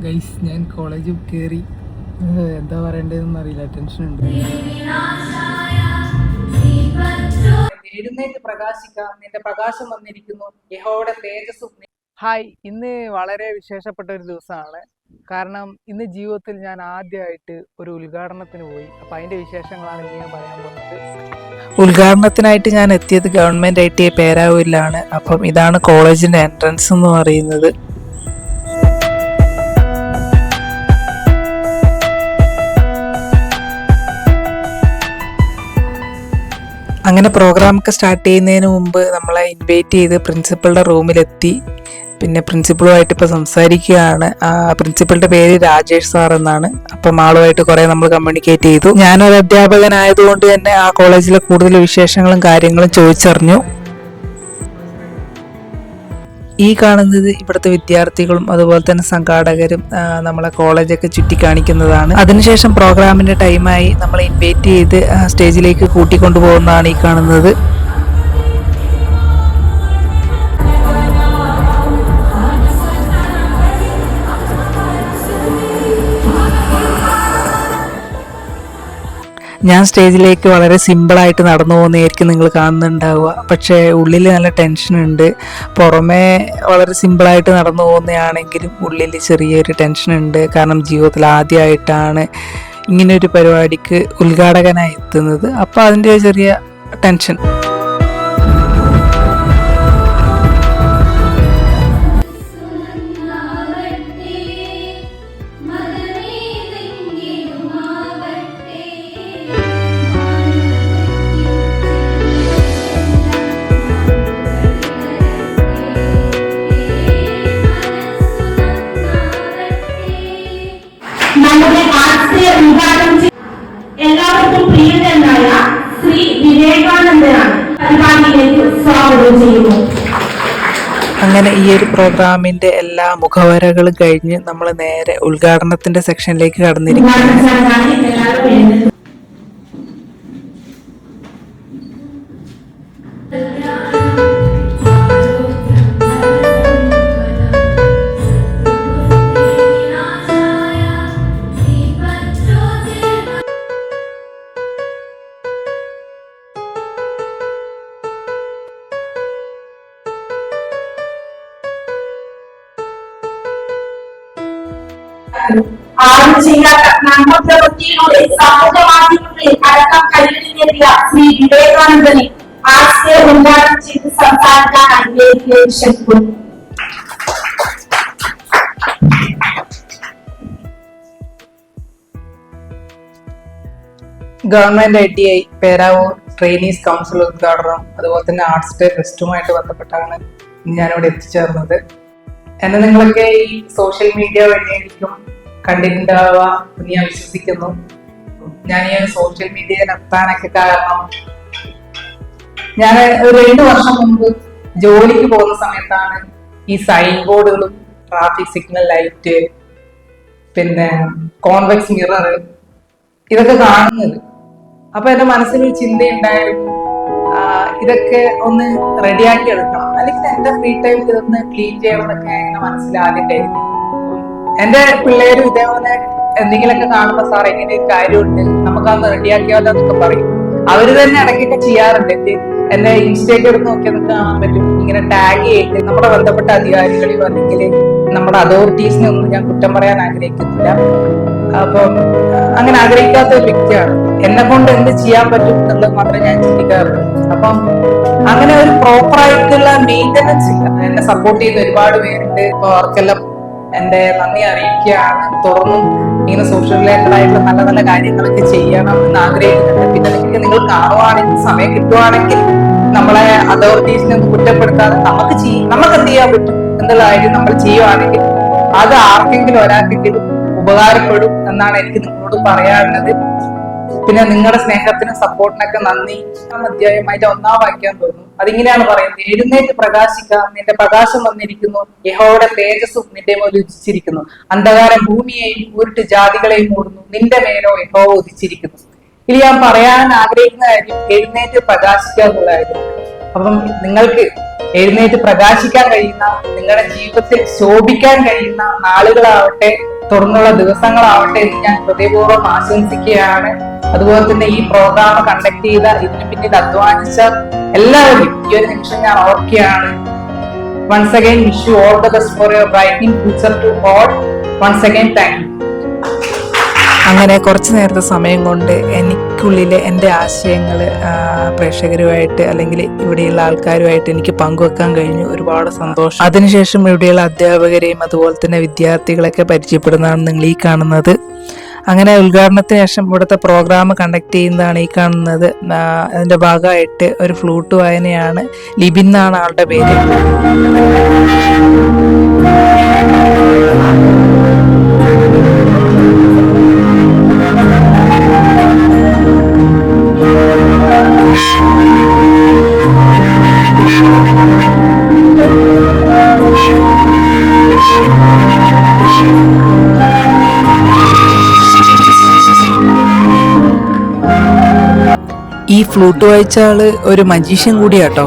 Guys, ഞാൻ കോളേജിൽ കയറി. എന്താ പറയണ്ടതെന്ന് അറിയില്ല, ടെൻഷൻ ഉണ്ട്. എഴുന്നേറ്റ് പ്രകാശിക്കാം, നിന്റെ പ്രകാശം വന്നിരിക്കുന്നു, യഹോവയുടെ തേജസ്സും. ഹായ്, ഇന്ന് വളരെ വിശേഷപ്പെട്ട ഒരു ദിവസമാണ്. കാരണം ഇന്ന് ജീവിതത്തിൽ ഞാൻ ആദ്യമായിട്ട് ഒരു ഉദ്ഘാടനത്തിന് പോയി. അപ്പം അതിൻ്റെ വിശേഷങ്ങളാണ് ഇനി ഞാൻ പറയാൻ പോകുന്നത്. ഉദ്ഘാടനത്തിനായിട്ട് ഞാൻ എത്തിയത് ഗവൺമെൻറ് ITI പേരാവൂരിലാണ്. അപ്പം ഇതാണ് കോളേജിൻ്റെ എൻട്രൻസ് എന്ന് പറയുന്നത്. അങ്ങനെ പ്രോഗ്രാമൊക്കെ സ്റ്റാർട്ട് ചെയ്യുന്നതിന് മുമ്പ് നമ്മളെ ഇൻവൈറ്റ് ചെയ്ത് പ്രിൻസിപ്പളുടെ റൂമിലെത്തി. പിന്നെ പ്രിൻസിപ്പളുമായിട്ട് ഇപ്പോൾ സംസാരിക്കുകയാണ്. പ്രിൻസിപ്പളുടെ പേര് രാജേഷ് സാർ എന്നാണ്. അപ്പം ആളുമായിട്ട് കുറേ നമ്മൾ കമ്മ്യൂണിക്കേറ്റ് ചെയ്തു. ഞാനൊരു അധ്യാപകനായതുകൊണ്ട് തന്നെ ആ കോളേജിലെ കൂടുതൽ വിശേഷങ്ങളും കാര്യങ്ങളും ചോദിച്ചറിഞ്ഞു. ഈ കാണുന്നത് ഇവിടുത്തെ വിദ്യാർത്ഥികളും അതുപോലെ തന്നെ സംഘാടകരും നമ്മളെ കോളേജൊക്കെ ചുറ്റിക്കാണിക്കുന്നതാണ്. അതിനുശേഷം പ്രോഗ്രാമിൻ്റെ ടൈമായി നമ്മളെ ഇൻവൈറ്റ് ചെയ്ത് സ്റ്റേജിലേക്ക് കൂട്ടിക്കൊണ്ടുപോകുന്നതാണ് ഈ കാണുന്നത്. ഞാൻ സ്റ്റേജിലേക്ക് വളരെ സിമ്പിളായിട്ട് നടന്നു പോകുന്നതായിരിക്കും നിങ്ങൾ കാണുന്നുണ്ടാവുക. പക്ഷേ ഉള്ളിൽ നല്ല ടെൻഷനുണ്ട്. പുറമേ വളരെ സിമ്പിളായിട്ട് നടന്നു പോകുന്നതാണെങ്കിലും ഉള്ളിൽ ചെറിയൊരു ടെൻഷനുണ്ട്. കാരണം ജീവിതത്തിൽ ആദ്യമായിട്ടാണ് ഇങ്ങനൊരു പരിപാടിക്ക് ഉദ്ഘാടകനായി എത്തുന്നത്. അപ്പോൾ അതിൻ്റെ ചെറിയ ടെൻഷൻ. നമ്മുടെ ആദ്യത്തെ ഉദ്ഘാടനം എല്ലാവർക്കും പ്രിയങ്കരനായ ശ്രീ വിവേകാനന്ദനാണ് പരിപാടിയിലേക്ക് സ്വാഗതം ചെയ്യുന്നു. അങ്ങനെ ഈ ഒരു പ്രോഗ്രാമിന്റെ എല്ലാ മുഖവരകളും കഴിഞ്ഞ് നമ്മൾ നേരെ ഉദ്ഘാടനത്തിന്റെ സെക്ഷനിലേക്ക് കടന്നിരിക്കുകയാണ്. ആരും ചെയ്യാത്ത നന്മ പ്രവൃത്തിയിലൂടെ സമൂഹമാധ്യമങ്ങളിൽ അടക്കം കൈകളിലേറിയ ശ്രീ വിവേകാനന്ദനെ ആശയ ഉദ്ഘാടനം ചെയ്ത് സംസാരിക്കാനായി വേദിയിലേക്ക് ക്ഷണിക്കുന്നു. Government ITI Peravoor trainees council ഉദ്ഘാടനം അതുപോലെ തന്നെ ആർട്സ് ഡേ ഫെസ്റ്റുമായിട്ട് ബന്ധപ്പെട്ടാണ് ഞാനിവിടെ എത്തിച്ചേർന്നത്. എന്നെ നിങ്ങളൊക്കെ ഈ സോഷ്യൽ മീഡിയ വഴിയായിരിക്കും കണ്ടിട്ടുണ്ടാവുക എന്ന് ഞാൻ വിശ്വസിക്കുന്നു. ഞാൻ ഈ സോഷ്യൽ മീഡിയയിൽ എത്താനൊക്കെ കാരണം ഞാൻ ഒരു 2 വർഷം മുമ്പ് ജോലിക്ക് പോകുന്ന സമയത്താണ് ഈ സൈൻ ബോർഡുകളും ട്രാഫിക് സിഗ്നൽ ലൈറ്റ് പിന്നെ കോൺവെക്സ് മിറർ ഇതൊക്കെ കാണുന്നത്. അപ്പൊ എന്റെ മനസ്സിലൊരു ചിന്തയുണ്ടായിരുന്നു, ഇതൊക്കെ ഒന്ന് റെഡിയാക്കി എടുക്കണം, അല്ലെങ്കിൽ എന്റെ ഫ്രീ ടൈം ഇതൊന്ന് ക്ലീൻ ചെയ്യണമെന്നൊക്കെ എന്റെ മനസ്സിൽ ആദ്യം കരുതി. എന്റെ പിള്ളേരും ഇതേപോലെ എന്തെങ്കിലുമൊക്കെ കാണുമ്പോ സാർ എങ്ങനെ ഒരു കാര്യമുണ്ട് നമുക്കതൊന്ന് റെഡിയാക്കിയാലോ എന്നൊക്കെ പറയും. അവര് തന്നെ ഇടയ്ക്കൊക്കെ ചെയ്യാറുണ്ട്. എന്റെ ഇൻസ്റ്റേറ്റ് എടുത്ത് നോക്കിയാൽ നമുക്ക് കാണാൻ പറ്റും. ഇങ്ങനെ ടാഗ് ചെയ്ത് നമ്മുടെ ബന്ധപ്പെട്ട അധികാരികളെയോ അല്ലെങ്കിൽ നമ്മുടെ അതോറിറ്റീസിനെ ഒന്നും ഞാൻ കുറ്റം പറയാൻ ആഗ്രഹിക്കുന്നില്ല. അപ്പം അങ്ങനെ ആഗ്രഹിക്കാത്ത ഒരു വ്യക്തിയാണ്. എന്നെ കൊണ്ട് എന്ത് ചെയ്യാൻ പറ്റും എന്നുള്ളത് മാത്രമേ ഞാൻ ചിന്തിക്കാറുള്ളൂ. അപ്പം അങ്ങനെ ഒരു പ്രോപ്പർ ആയിട്ടുള്ള മെയിൻ്റനൻസ് ഇല്ല. എന്നെ സപ്പോർട്ട് ചെയ്യുന്ന ഒരുപാട് പേരുണ്ട്. അപ്പൊ അവർക്കെല്ലാം എന്റെ നന്ദി അറിയിക്കുകയാണ്. തുറന്നും ഇങ്ങനെ സോഷ്യൽ റിലേറ്റഡ് ആയിട്ടുള്ള നല്ല നല്ല കാര്യങ്ങളൊക്കെ ചെയ്യണം എന്ന് ആഗ്രഹിക്കുന്നുണ്ട്. പിന്നെ നിങ്ങൾ കാണുവാണെങ്കിൽ സമയം കിട്ടുവാണെങ്കിൽ നമ്മളെ അതോറിറ്റീസിനെ ഒന്നും കുറ്റപ്പെടുത്താതെ നമുക്ക് എന്ത് ചെയ്യാൻ പറ്റും എന്നുള്ള കാര്യം നമ്മൾ ചെയ്യുവാണെങ്കിൽ അത് ആർക്കെങ്കിലും ഒരാൾക്കെങ്കിലും ഉപകാരപ്പെടും എന്നാണ് എനിക്ക് നിങ്ങളോട് പറയാനുള്ളത്. പിന്നെ നിങ്ങളുടെ സ്നേഹത്തിനും സപ്പോർട്ടിനൊക്കെ നന്ദി. അധ്യായമായിട്ട് 1-ാം വാക്യം തോന്നുന്നു. അതിങ്ങനെയാണ് പറയുന്നത്: എഴുന്നേറ്റ് പ്രകാശിക്കാം, നിന്റെ പ്രകാശം വന്നിരിക്കുന്നു, യഹോവയുടെ തേജസ്സും നിന്റെ മേൽ ഉദിച്ചിരിക്കുന്നു. അന്ധകാരം ഭൂമിയെയും ഊരിട്ട് ജാതികളെയും മൂടുന്നു, നിന്റെ മേലോ യഹോവ ഉദിച്ചിരിക്കുന്നു. ഇനി ഞാൻ പറയാൻ ആഗ്രഹിക്കുന്ന കാര്യം എഴുന്നേറ്റ് പ്രകാശിക്കുക എന്നുള്ള കാര്യം. അപ്പം നിങ്ങൾക്ക് എഴുന്നേറ്റ് പ്രകാശിക്കാൻ കഴിയുന്ന, നിങ്ങളുടെ ജീവിതത്തിൽ ശോഭിക്കാൻ കഴിയുന്ന നാളുകളാവട്ടെ, തുടർന്നുള്ള ദിവസങ്ങളാവട്ടെ എന്ന് ഞാൻ ഹൃദയപൂർവ്വം ആശംസിക്കുകയാണ്. അതുപോലെ തന്നെ ഈ പ്രോഗ്രാം കണ്ടക്ട് ചെയ്ത, ഇതിന് പിന്നിൽ അധ്വാനിച്ച എല്ലാവരും ഈ ഒരു നിമിഷം ഞാൻ ഓർക്കുകയാണ്. Once again, wish you all the best for your brighting future to all. Once again, thank you. അങ്ങനെ കുറച്ച് നേരത്തെ സമയം കൊണ്ട് എനിക്കുള്ളിലെ എൻ്റെ ആശയങ്ങൾ പ്രേക്ഷകരുമായിട്ട് അല്ലെങ്കിൽ ഇവിടെയുള്ള ആൾക്കാരുമായിട്ട് എനിക്ക് പങ്കുവെക്കാൻ കഴിഞ്ഞു. ഒരുപാട് സന്തോഷം. അതിനുശേഷം ഇവിടെയുള്ള അധ്യാപകരെയും അതുപോലെ തന്നെ വിദ്യാർത്ഥികളൊക്കെ പരിചയപ്പെടുന്നതാണ് നിങ്ങൾ ഈ കാണുന്നത്. അങ്ങനെ ഉദ്ഘാടനത്തിന് ശേഷം ഇവിടുത്തെ പ്രോഗ്രാം കണ്ടക്ട് ചെയ്യുന്നതാണ് ഈ കാണുന്നത്. അതിൻ്റെ ഭാഗമായിട്ട് ഒരു ഫ്ലൂട്ട് വായനയാണ്. ലിബിൻ എന്നാണ് ആളുടെ പേര്. ഈ ഫ്ലൂട്ട് വായിച്ച ആള് ഒരു മജീഷ്യൻ കൂടിയാട്ടോ.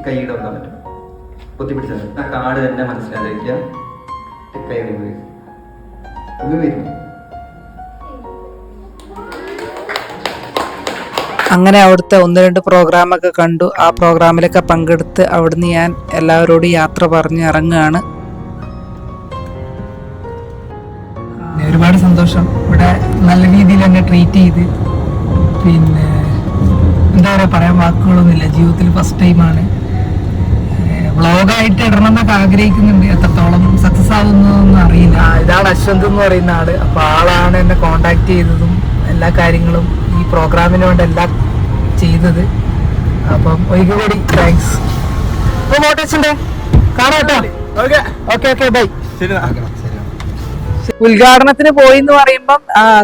കൈയുടെ വെക്കാൻ പറ്റും, പൊത്തിപ്പിടിച്ചാൽ ആ കാർഡ് തന്നെ മനസ്സിലാക്കുക. കൈ വരും. അങ്ങനെ അവിടുത്തെ 1-2 പ്രോഗ്രാമൊക്കെ കണ്ടു. ആ പ്രോഗ്രാമിലൊക്കെ പങ്കെടുത്ത് അവിടുന്ന് ഞാൻ എല്ലാവരോടും യാത്ര പറഞ്ഞ് ഇറങ്ങുകയാണ്. ഒരുപാട് സന്തോഷം. ഇവിടെ നല്ല രീതിയിൽ എന്നെ ട്രീറ്റ് ചെയ്ത്, പിന്നെ എന്താ പറയുക, പറയാൻ വാക്കുകളൊന്നുമില്ല. ജീവിതത്തിൽ ഫസ്റ്റ് ടൈമാണ് വ്ളോഗായിട്ട് ഇടണം എന്നൊക്കെ ആഗ്രഹിക്കുന്നുണ്ട്. എത്രത്തോളം സക്സസ് ആവുന്നതൊന്നും അറിയില്ല. ഇതാണ് അശ്വന്ത് എന്ന് പറയുന്ന ആള്. അപ്പൊ ആളാണ് എന്നെ കോണ്ടാക്ട് ചെയ്തതും എല്ലാ കാര്യങ്ങളും ഈ പ്രോഗ്രാമിന് വേണ്ടി എല്ലാം ചെയ്തത്. അപ്പം ഒരിക്കൽ കൂടി താങ്ക്സ്. ഇപ്പൊ മോട്ടേഴ്സിന്റെ കാണാട്ടോ. Okay bye. ഉദ്ഘാടനത്തിന് പോയി എന്ന് പറയുമ്പം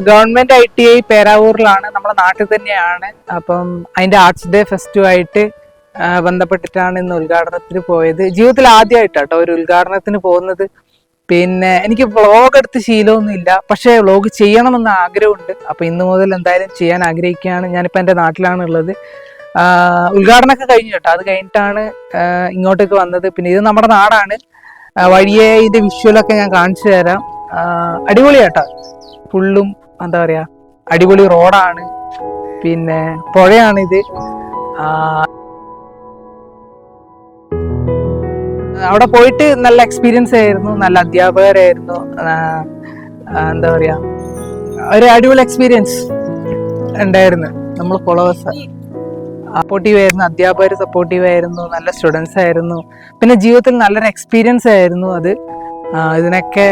ഗവൺമെന്റ് ITI പേരാവൂരിലാണ്, നമ്മുടെ നാട്ടിൽ തന്നെയാണ്. അപ്പം അതിന്റെ ആർട്സ് ഡേ ഫെസ്റ്റുമായിട്ട് ബന്ധപ്പെട്ടിട്ടാണ് ഇന്ന് ഉദ്ഘാടനത്തിന് പോയത്. ജീവിതത്തിൽ ആദ്യമായിട്ടാട്ടോ ഒരു ഉദ്ഘാടനത്തിന് പോകുന്നത്. പിന്നെ എനിക്ക് വ്ളോഗ് എടുത്ത് ശീലമൊന്നുമില്ല, പക്ഷേ വ്ളോഗ് ചെയ്യണമെന്ന് ആഗ്രഹമുണ്ട്. അപ്പൊ ഇന്ന് മുതൽ എന്തായാലും ചെയ്യാൻ ആഗ്രഹിക്കുകയാണ്. ഞാനിപ്പോൾ എൻ്റെ നാട്ടിലാണ് ഉള്ളത്. ഉദ്ഘാടനമൊക്കെ കഴിഞ്ഞു കേട്ടോ. അത് കഴിഞ്ഞിട്ടാണ് ഇങ്ങോട്ടേക്ക് വന്നത്. പിന്നെ ഇത് നമ്മുടെ നാടാണ്. വഴിയെ ഇതിന്റെ വിഷ്വലൊക്കെ ഞാൻ കാണിച്ചു തരാം. അടിപൊളിയാട്ടോ. ഫുള്ളും എന്താ പറയാ, അടിപൊളി റോഡാണ്, പിന്നെ പുഴയാണിത്. അവിടെ പോയിട്ട് നല്ല എക്സ്പീരിയൻസ് ആയിരുന്നു. നല്ല അധ്യാപകരായിരുന്നു. എന്താ പറയാ, ഒരു അടിപൊളി എക്സ്പീരിയൻസ് ഉണ്ടായിരുന്നു. നമ്മൾ ഫോളോവേഴ്സ് സപ്പോർട്ടീവ് ആയിരുന്നു, അധ്യാപകർ സപ്പോർട്ടീവ് ആയിരുന്നു, നല്ല സ്റ്റുഡൻസ് ആയിരുന്നു. പിന്നെ ജീവിതത്തിൽ നല്ലൊരു എക്സ്പീരിയൻസ് ആയിരുന്നു അത്. ഇതിനൊക്കെ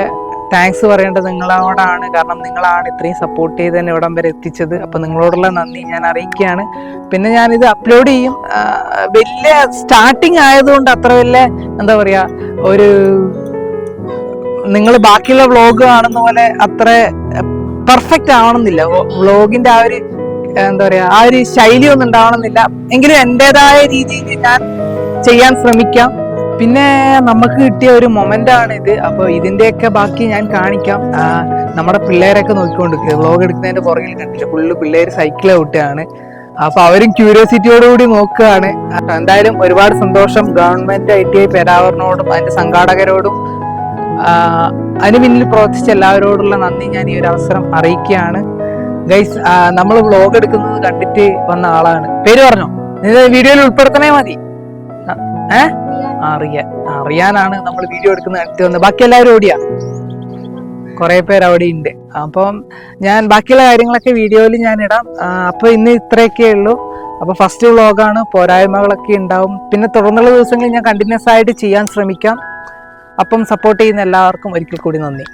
താങ്ക്സ് പറയേണ്ടത് നിങ്ങളോടാണ്. കാരണം നിങ്ങളാണ് ഇത്രയും സപ്പോർട്ട് ചെയ്ത് തന്നെ ഇവിടം വരെ എത്തിച്ചത്. അപ്പൊ നിങ്ങളോടുള്ള നന്ദി ഞാൻ അറിയിക്കുകയാണ്. പിന്നെ ഞാനിത് അപ്ലോഡ് ചെയ്യും. വലിയ സ്റ്റാർട്ടിങ് ആയതുകൊണ്ട് അത്ര വലിയ എന്താ പറയാ, ഒരു നിങ്ങൾ ബാക്കിയുള്ള വ്ളോഗ് കാണുന്ന പോലെ അത്ര പെർഫെക്റ്റ് ആവണമെന്നില്ല. വ്ളോഗിന്റെ ആ ഒരു എന്താ പറയാ, ആ ഒരു ശൈലി ഒന്നും ഉണ്ടാവണമെന്നില്ല. എങ്കിലും എൻ്റെതായ രീതിയിൽ ഞാൻ ചെയ്യാൻ ശ്രമിക്കാം. പിന്നെ നമുക്ക് കിട്ടിയ ഒരു മൊമെന്റ് ആണ് ഇത്. അപ്പൊ ഇതിന്റെയൊക്കെ ബാക്കി ഞാൻ കാണിക്കാം. നമ്മുടെ പിള്ളേരൊക്കെ നോക്കിക്കൊണ്ടിരിക്കുക. വ്ളോഗ് എടുക്കുന്നതിന്റെ പുറകിൽ കണ്ടില്ല, ഫുള്ള് പിള്ളേര് സൈക്കിൾ ഔട്ടാണ്. അപ്പൊ അവരും ക്യൂരിയോസിറ്റിയോടുകൂടി നോക്കുകയാണ്. എന്തായാലും ഒരുപാട് സന്തോഷം. ഗവൺമെന്റ് ITI പേരാവൂരിനോടും അതിന്റെ സംഘാടകരോടും അതിന് പിന്നിൽ പ്രവർത്തിച്ച എല്ലാവരോടുള്ള നന്ദി ഞാൻ ഈ ഒരു അവസരം അറിയിക്കുകയാണ്. ഗൈസ്, നമ്മൾ വ്ളോഗ് എടുക്കുന്നത് കണ്ടിട്ട് വന്ന ആളാണ്. പേര് പറഞ്ഞോ? വീഡിയോയിൽ ഉൾപ്പെടുത്തണേ മതി. അറിയാനാണ് നമ്മൾ വീഡിയോ എടുക്കുന്നത് കണ്ടിട്ട് വന്നത്. ബാക്കി എല്ലാവരും ഓടിയാ, കുറെ പേര് അവിടെ ഉണ്ട്. അപ്പം ഞാൻ ബാക്കിയുള്ള കാര്യങ്ങളൊക്കെ വീഡിയോയിൽ ഞാൻ ഇടാം. അപ്പൊ ഇന്ന് ഇത്രയൊക്കെ ഉള്ളൂ. അപ്പൊ ഫസ്റ്റ് വ്ളോഗാണ്, പോരായ്മകളൊക്കെ ഉണ്ടാവും. പിന്നെ തുടർന്നുള്ള ദിവസങ്ങളിൽ ഞാൻ കണ്ടിന്യൂസ് ആയിട്ട് ചെയ്യാൻ ശ്രമിക്കാം. അപ്പം സപ്പോർട്ട് ചെയ്യുന്ന എല്ലാവർക്കും ഒരിക്കൽ കൂടി നന്ദി.